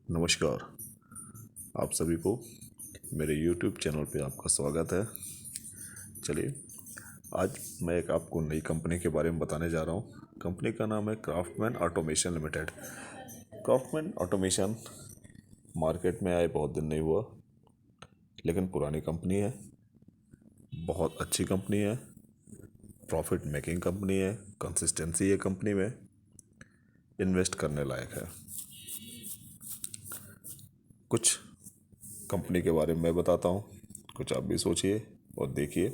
नमस्कार। आप सभी को मेरे YouTube चैनल पे आपका स्वागत है। चलिए, आज मैं एक आपको नई कंपनी के बारे में बताने जा रहा हूँ। कंपनी का नाम है craftsman automation limited. Craftsman automation market में आए बहुत दिन नहीं हुआ, लेकिन पुरानी कंपनी है, बहुत अच्छी कंपनी है, प्रॉफिट मेकिंग कंपनी है, कंसिस्टेंसी है कंपनी में, इन्वेस्ट करने लायक है। कुछ कंपनी के बारे में मैं बताता हूँ, कुछ आप भी सोचिए और देखिए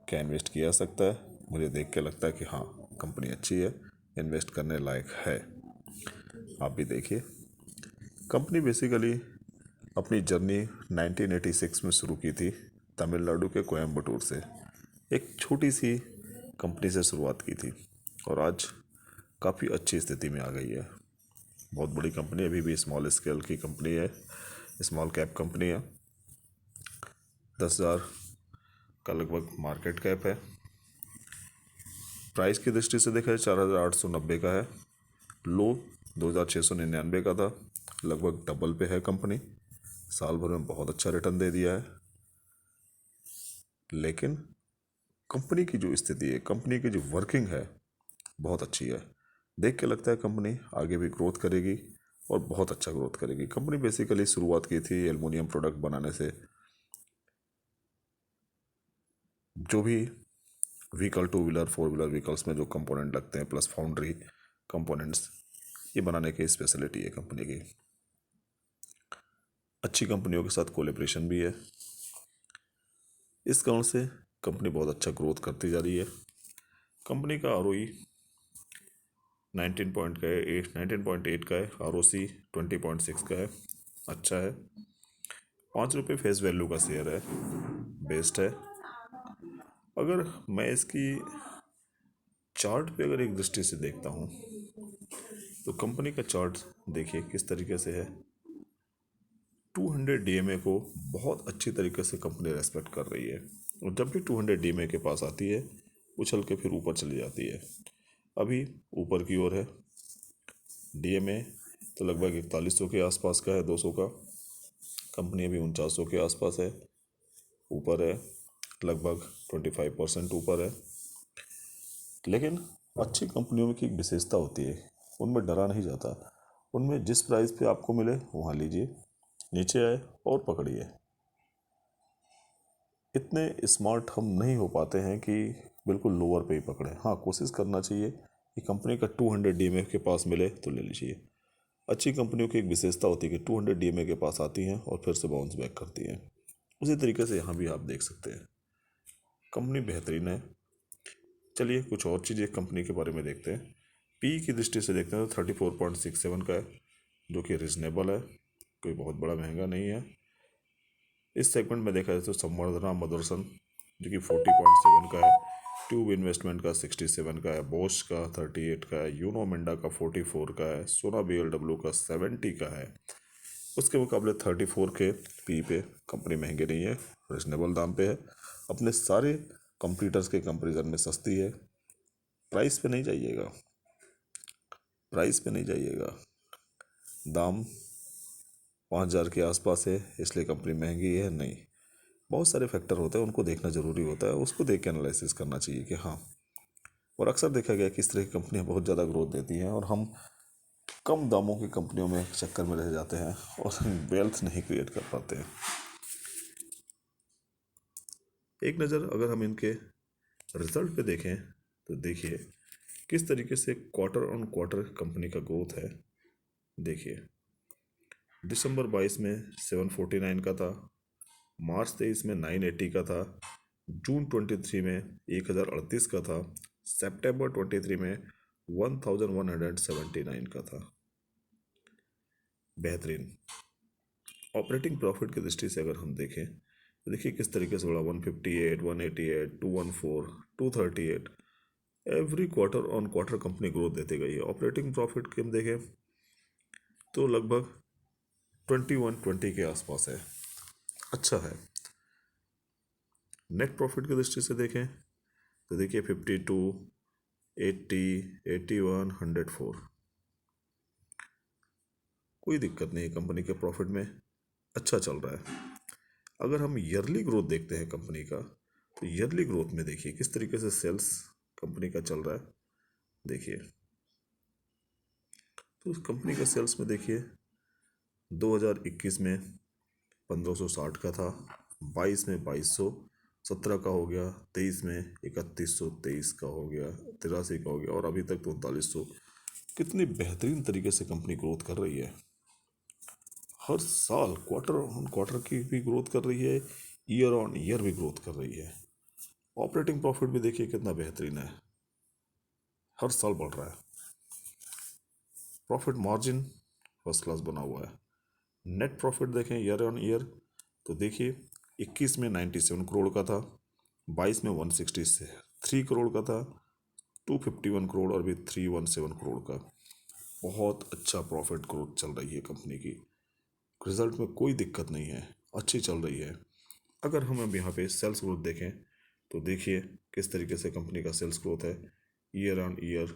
क्या इन्वेस्ट किया जा सकता है। मुझे देख के लगता है कि हाँ, कंपनी अच्छी है, इन्वेस्ट करने लायक है। आप भी देखिए। कंपनी बेसिकली अपनी जर्नी 1986 में शुरू की थी, तमिलनाडु के कोयम्बटूर से। एक छोटी सी कंपनी से शुरुआत की थी और आज काफ़ी अच्छी स्थिति में आ गई है। बहुत बड़ी कंपनी, अभी भी स्मॉल स्केल की कंपनी है, स्मॉल कैप कंपनी है। 10,000 का लगभग मार्केट कैप है। प्राइस की दृष्टि से देखा जाए 4,890 का है। लो 2,699 का था। लगभग डबल पे है कंपनी। साल भर में बहुत अच्छा रिटर्न दे दिया है। लेकिन कंपनी की जो स्थिति है, कंपनी की जो वर्किंग है, बहुत अच्छी है। देख के लगता है कंपनी आगे भी ग्रोथ करेगी और बहुत अच्छा ग्रोथ करेगी। कंपनी बेसिकली शुरुआत की थी एल्युमिनियम प्रोडक्ट बनाने से। जो भी vehicle, two wheeler, four wheeler vehicles में जो कंपोनेंट लगते हैं, प्लस फाउंड्री कंपोनेंट्स, ये बनाने की स्पेशलिटी है कंपनी की। अच्छी कंपनियों के साथ कोलेब्रेशन भी है। इस कारण से कंपनी बहुत अच्छा ग्रोथ करती जा रही है। कंपनी का ROE 19.8 का है। ROC 20.6 का है। अच्छा है। 5 रुपये फेस वैल्यू का शेयर है, बेस्ट है। अगर मैं इसकी चार्ट पे अगर एक दृष्टि से देखता हूँ तो कंपनी का चार्ट देखिए किस तरीके से है। 200 DMA को बहुत अच्छी तरीके से कंपनी रेस्पेक्ट कर रही है और जब भी 200 DMA के पास आती है, उछल के फिर ऊपर चली जाती है। अभी ऊपर की ओर है। DMA तो लगभग 4100 के आसपास का है, 200 का। कंपनी अभी 4900 के आसपास है, ऊपर है, लगभग 25% ऊपर है। लेकिन अच्छी कंपनियों में की एक विशेषता होती है, उनमें डरा नहीं जाता। उनमें जिस प्राइस पे आपको मिले वहाँ लीजिए, नीचे आए और पकड़िए। इतने स्मार्ट हम नहीं हो पाते हैं कि बिल्कुल लोअर पे ही पकड़े। हाँ, कोशिश करना चाहिए कि कंपनी का 200 DMA के पास मिले तो ले लीजिए। अच्छी कंपनियों की एक विशेषता होती है कि 200 DMA के पास आती हैं और फिर से बाउंस बैक करती हैं। उसी तरीके से यहाँ भी आप देख सकते हैं कंपनी बेहतरीन है। चलिए कुछ और चीज़ें कंपनी के बारे में देखते हैं। पी की दृष्टि से देखते हैं तो 34.67 का है, जो कि रिजनेबल है, कोई बहुत बड़ा महंगा नहीं है। इस सेगमेंट में देखा जाए तो संवर्धना मदरसन जो कि 40.7 का है, ट्यूब इन्वेस्टमेंट का 67 का है, बोश का 38 का है, यूनो मिंडा का 44 का है, सोना BLW का 70 का है। उसके मुकाबले 34 के पी पे कंपनी महंगी नहीं है, रिजनेबल दाम पे है, अपने सारे कंपटीटर्स के कंपेरिजन में सस्ती है। प्राइस पे नहीं जाइएगा, प्राइस पे नहीं जाइएगा। दाम 5,000 के आसपास है इसलिए कंपनी महंगी है नहीं। बहुत सारे फैक्टर होते हैं, उनको देखना ज़रूरी होता है, उसको देख के एनालिसिस करना चाहिए कि हाँ। और अक्सर देखा गया कि इस तरह की कंपनियां बहुत ज़्यादा ग्रोथ देती हैं और हम कम दामों की कंपनियों में चक्कर में रह जाते हैं और वेल्थ नहीं क्रिएट कर पाते हैं। एक नज़र अगर हम इनके रिजल्ट पे देखें तो देखिए किस तरीके से क्वार्टर ऑन क्वार्टर कंपनी का ग्रोथ है। देखिए दिसंबर 22 में 749 का था, मार्च 23 में 980 का था, जून 23 में 1038 का था, सितंबर 23 में 1179 का था। बेहतरीन। ऑपरेटिंग प्रॉफिट की दृष्टि से अगर हम देखें तो देखिए किस तरीके से बढ़ा, 158, 188, 214, 238। Every quarter on quarter company growth देती गई है। ऑपरेटिंग प्रॉफिट की हम देखें तो लगभग 2120 के आसपास है, अच्छा है। नेट प्रॉफिट की दृष्टि से देखें तो देखिए 52, 80, 81, 104। कोई दिक्कत नहीं है, कंपनी के प्रॉफिट में अच्छा चल रहा है। अगर हम ईयरली ग्रोथ देखते हैं कंपनी का, तो ईयरली ग्रोथ में देखिए किस तरीके से सेल्स कंपनी का चल रहा है। देखिए, तो उस कंपनी का सेल्स में देखिए 2021 में 1560 का था, 22 में 2217 का हो गया, 23 में 3123 का हो गया, 83 का हो गया, और अभी तक 3900। कितनी बेहतरीन तरीके से कंपनी ग्रोथ कर रही है। हर साल क्वार्टर ऑन क्वार्टर की भी ग्रोथ कर रही है, ईयर ऑन ईयर भी ग्रोथ कर रही है। ऑपरेटिंग प्रॉफिट भी देखिए कितना बेहतरीन है, हर साल बढ़ रहा है। प्रॉफिट मार्जिन फर्स्ट क्लास बना हुआ है। नेट प्रॉफिट देखें ईयर ऑन ईयर, तो देखिए 21 में 97 करोड़ का था, 22 में 163 करोड़ का था, 251 करोड़ और भी 317 करोड़ का। बहुत अच्छा प्रॉफिट ग्रोथ चल रही है कंपनी की। रिजल्ट में कोई दिक्कत नहीं है, अच्छी चल रही है। अगर हम अब यहाँ पे सेल्स ग्रोथ देखें, तो देखिए किस तरीके से कंपनी का सेल्स ग्रोथ है ईयर ऑन ईयर।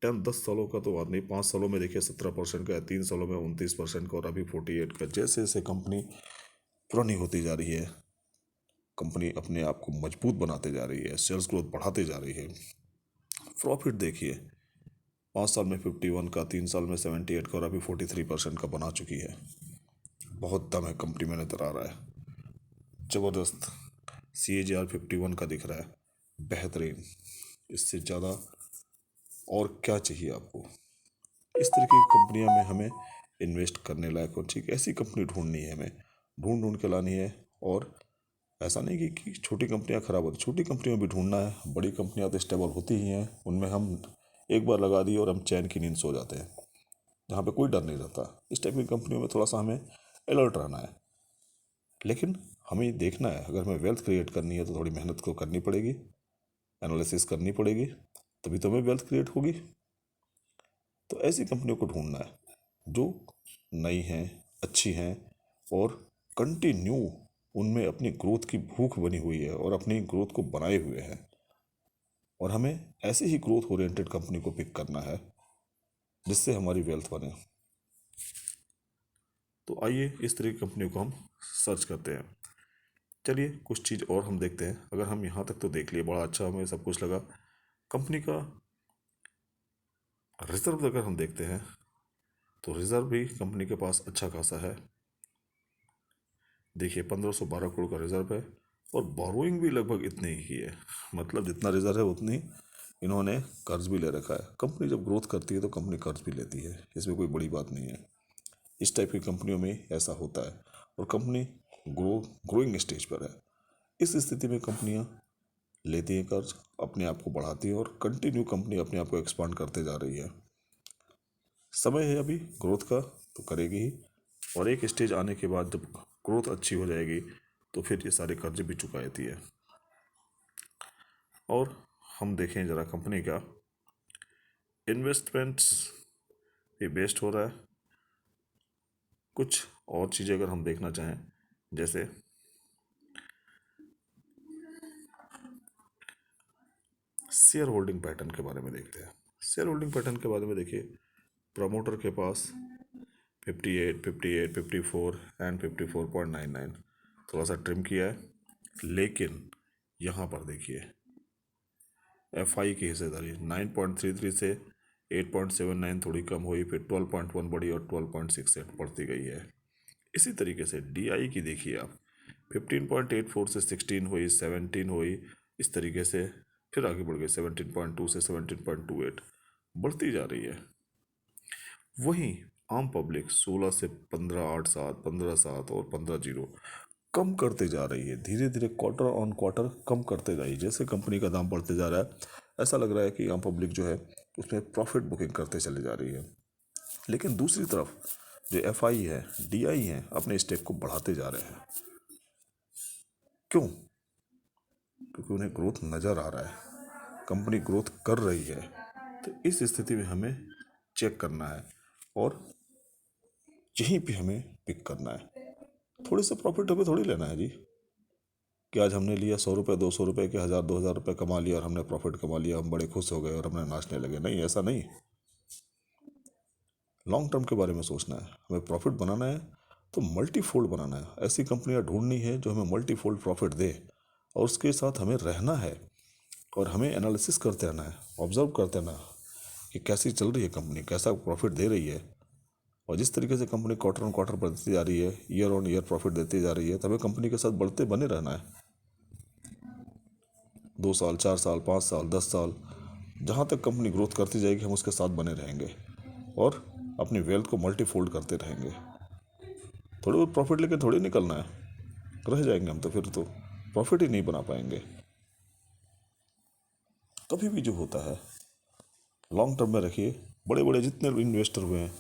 10 सालों का तो बात नहीं, 5 सालों में देखिए 17% का है, 3 सालों में 29% का, और अभी 48 का। जैसे जैसे कंपनी पुरानी होती जा रही है, कंपनी अपने आप को मजबूत बनाते जा रही है, सेल्स ग्रोथ बढ़ाते जा रही है। प्रॉफिट देखिए 5 साल में 51 का, 3 साल में 78 का, और अभी 43% का बना चुकी है। बहुत दम है कंपनी में नजर आ रहा है, ज़बरदस्त। CAGR 51 का दिख रहा है, बेहतरीन। इससे ज़्यादा और क्या चाहिए आपको। इस तरह की कंपनियां में हमें इन्वेस्ट करने लायक हो, ठीक ऐसी कंपनी ढूंढनी है, हमें ढूंढ ढूंढ के लानी है। और ऐसा नहीं कि छोटी कंपनियां खराब होती, छोटी कंपनियां भी ढूंढना है। बड़ी कंपनियां तो स्टेबल होती ही हैं, उनमें हम एक बार लगा दिए और हम चैन की नींद सो जाते हैं, जहाँ पे कोई डर नहीं रहता। इस टाइप की कंपनियों में थोड़ा सा हमें अलर्ट रहना है। लेकिन हमें देखना है, अगर हमें वेल्थ क्रिएट करनी है तो थोड़ी मेहनत को करनी पड़ेगी, एनालिसिस करनी पड़ेगी, तभी तो हमें वेल्थ क्रिएट होगी। तो ऐसी कंपनियों को ढूंढना है जो नई हैं, अच्छी हैं, और कंटिन्यू उनमें अपनी ग्रोथ की भूख बनी हुई है और अपनी ग्रोथ को बनाए हुए हैं। और हमें ऐसे ही ग्रोथ ओरिएंटेड कंपनी को पिक करना है जिससे हमारी वेल्थ बने। तो आइए इस तरह की कंपनियों को हम सर्च करते हैं। चलिए कुछ चीज़ और हम देखते हैं। अगर हम यहाँ तक तो देख लिए, बड़ा अच्छा हमें सब कुछ लगा। कंपनी का रिजर्व अगर हम देखते हैं, तो रिजर्व भी कंपनी के पास अच्छा खासा है। देखिए 1512 करोड़ का रिजर्व है, और बोरोइंग भी लगभग इतनी ही है। मतलब जितना रिजर्व है उतनी इन्होंने कर्ज भी ले रखा है। कंपनी जब ग्रोथ करती है तो कंपनी कर्ज भी लेती है, इसमें कोई बड़ी बात नहीं है। इस टाइप की कंपनियों में ऐसा होता है, और कंपनी ग्रोइंग स्टेज पर है। इस स्थिति में कंपनियां लेती हैं कर्ज, अपने आप को बढ़ाती है, और कंटिन्यू कंपनी अपने आप को एक्सपांड करते जा रही है। समय है अभी ग्रोथ का, तो करेगी ही। और एक स्टेज आने के बाद जब ग्रोथ अच्छी हो जाएगी, तो फिर ये सारे कर्ज भी चुका देती है। और हम देखें ज़रा कंपनी का इन्वेस्टमेंट्स भी बेस्ड हो रहा है। कुछ और चीज़ें अगर हम देखना चाहें, जैसे शेयर होल्डिंग पैटर्न के बारे में देखते हैं। शेयर होल्डिंग पैटर्न के बारे में देखिए, प्रमोटर के पास 58, 58, 54 एंड 54.99 थोड़ा सा ट्रिम किया है। लेकिन यहाँ पर देखिए FI की हिस्सेदारी 9.33 से 8.79 थोड़ी कम हुई, फिर 12.1 बढ़ी और 12.68 बढ़ती गई है। इसी तरीके से DI की देखिए आप, 15.84 से 16 हुई, 17 हुई, इस तरीके से फिर आगे बढ़ गई 17.2 से 17.28 बढ़ती जा रही है। वहीं आम पब्लिक 16 से 15.87, 15.7 और 15.0 कम करते जा रही है। धीरे धीरे क्वार्टर ऑन क्वार्टर कम करते जा रही है। जैसे कंपनी का दाम बढ़ते जा रहा है, ऐसा लग रहा है कि आम पब्लिक जो है उसमें प्रॉफिट बुकिंग करते चली जा रही है। लेकिन दूसरी तरफ जो FI है, DI है, अपने स्टेक को बढ़ाते जा रहे हैं। क्यों? क्योंकि उन्हें ग्रोथ नज़र आ रहा है, कंपनी ग्रोथ कर रही है। तो इस स्थिति में हमें चेक करना है, और यहीं पे हमें पिक करना है। थोड़े से प्रॉफिट हमें थोड़ी लेना है जी, कि आज हमने लिया 100 रुपये, 200 रुपये के, 1000, 2000 रुपये कमा लिया और हमने प्रॉफिट कमा लिया, हम बड़े खुश हो गए और हमने नाचने लगे। नहीं, ऐसा नहीं। लॉन्ग टर्म के बारे में सोचना है। हमें प्रॉफिट बनाना है तो मल्टीफोल्ड बनाना है। ऐसी कंपनियां ढूंढनी है जो हमें मल्टीफोल्ड प्रॉफिट दे, और उसके साथ हमें रहना है और हमें एनालिसिस करते रहना है, ऑब्जर्व करते रहना कि कैसी चल रही है कंपनी, कैसा प्रॉफिट दे रही है। और जिस तरीके से कंपनी क्वार्टर ऑन क्वार्टर बढ़ती जा रही है, ईयर ऑन ईयर प्रॉफिट देती जा रही है, तो हमें कंपनी के साथ बढ़ते बने रहना है। 2 साल, 4 साल, 5 साल, 10 साल, जहाँ तक कंपनी ग्रोथ करती जाएगी हम उसके साथ बने रहेंगे और अपनी वेल्थ को मल्टीफोल्ड करते रहेंगे। थोड़ी बहुत प्रॉफिट लेके थोड़ी निकलना है, रह जाएंगे हम तो, फिर तो प्रॉफिट ही नहीं बना पाएंगे। कभी भी जो होता है लॉन्ग टर्म में रखिए। बड़े बड़े जितने इन्वेस्टर हुए हैं,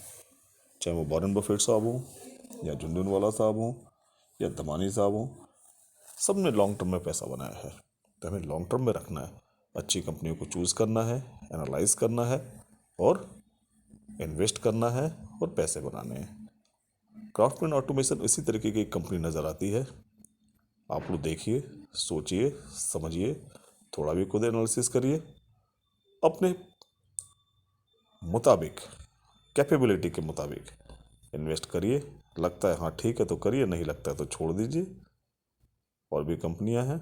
चाहे वो वॉरेन बफेट साहब हों या झुनझुनवाला साहब हों या दमानी साहब हों, सब ने लॉन्ग टर्म में पैसा बनाया है। तो हमें लॉन्ग टर्म में रखना है, अच्छी कंपनियों को चूज़ करना है, एनालाइज करना है और इन्वेस्ट करना है और पैसे बनाने हैं। क्राफ्टमैन ऑटोमेशन इसी तरीके की एक कंपनी नज़र आती है। आप लोग देखिए, सोचिए, समझिए, थोड़ा भी खुद एनालिसिस करिए, अपने मुताबिक, कैपेबिलिटी के मुताबिक इन्वेस्ट करिए। लगता है हाँ ठीक है तो करिए, नहीं लगता है तो छोड़ दीजिए। और भी कंपनियां हैं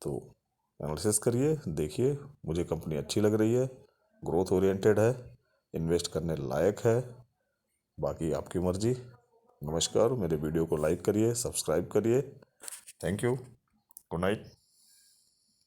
तो एनालिसिस करिए, देखिए मुझे कंपनी अच्छी लग रही है, ग्रोथ ओरिएंटेड है, इन्वेस्ट करने लायक है, बाकी आपकी मर्जी। नमस्कार, मेरे वीडियो को लाइक करिए, सब्सक्राइब करिए। Thank you, good night.